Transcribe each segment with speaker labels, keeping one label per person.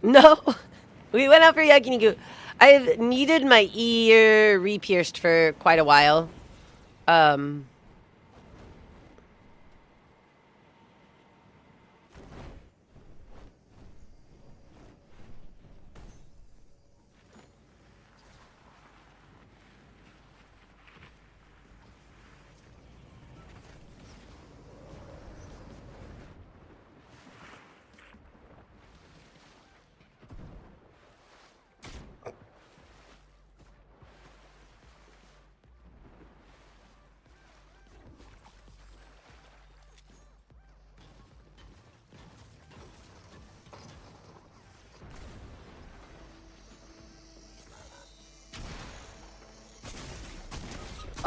Speaker 1: No, we went out for yakiniku. I've needed my ear re-pierced for quite a while. Um,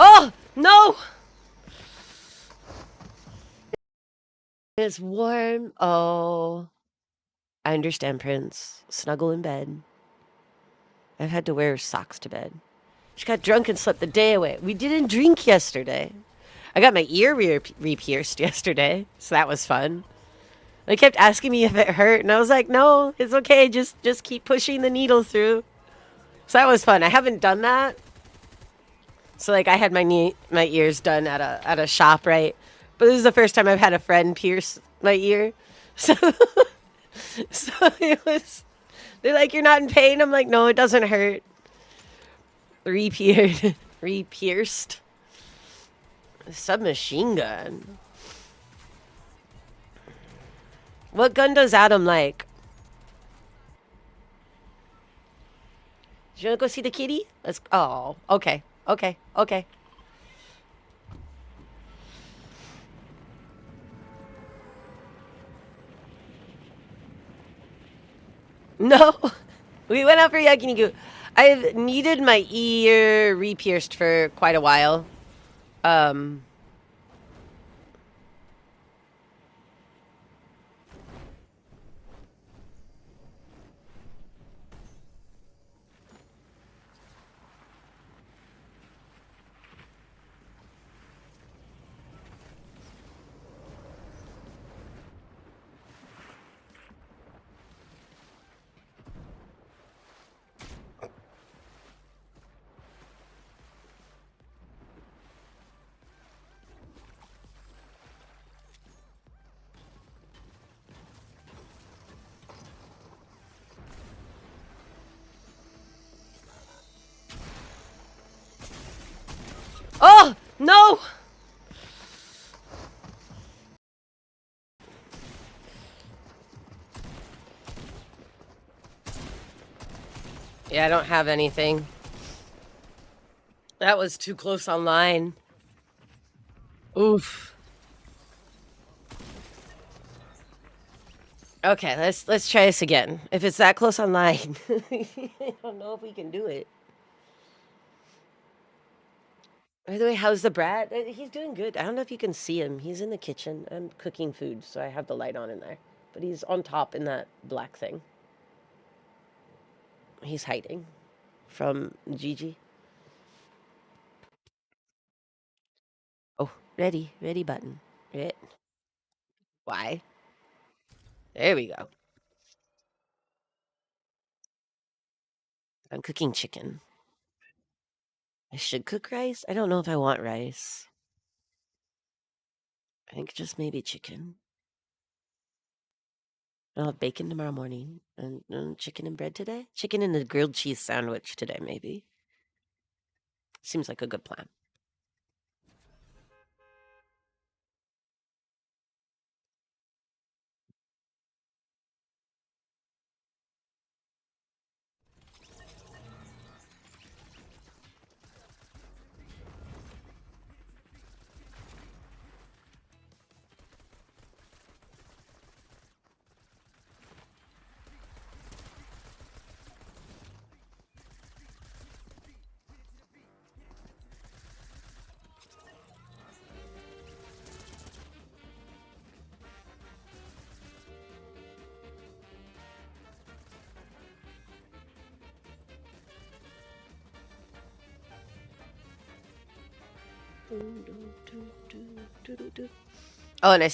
Speaker 1: oh, no! It's warm. Oh, I understand, Prince. Snuggle in bed. I've had to wear socks to bed. She got drunk and slept the day away. We didn't drink yesterday. I got my ear re-pierced yesterday, so that was fun. They kept asking me if it hurt, and I was like, "No, it's okay. Just keep pushing the needle through." So that was fun. I haven't done that. So like, I had my ears done at a shop, right? But this is the first time I've had a friend pierce my ear. So so it was. They're like, "You're not in pain." I'm like, "No, it doesn't hurt." Re-pierced. Re-pierced. Submachine gun. What gun does Adam like? Do you want to go see the kitty? Let's. Oh, okay, okay, okay. No, we went out for yakiniku. I've needed my ear re-pierced for quite a while. Um, oh no! Yeah, I don't have anything. That was too close online. Oof. Okay, let's try this again. If it's that close online, I don't know if we can do it. By the way, how's the brat? He's doing good. I don't know if you can see him. He's in the kitchen. I'm cooking food, so I have the light on in there. But he's on top in that black thing. He's hiding from Gigi. Oh, ready. Ready button. Right. Why? There we go. I'm cooking chicken. I should cook rice? I don't know if I want rice. I think just maybe chicken. I'll have bacon tomorrow morning and chicken and bread today. Chicken and a grilled cheese sandwich today, maybe. Seems like a good plan. Oh, and I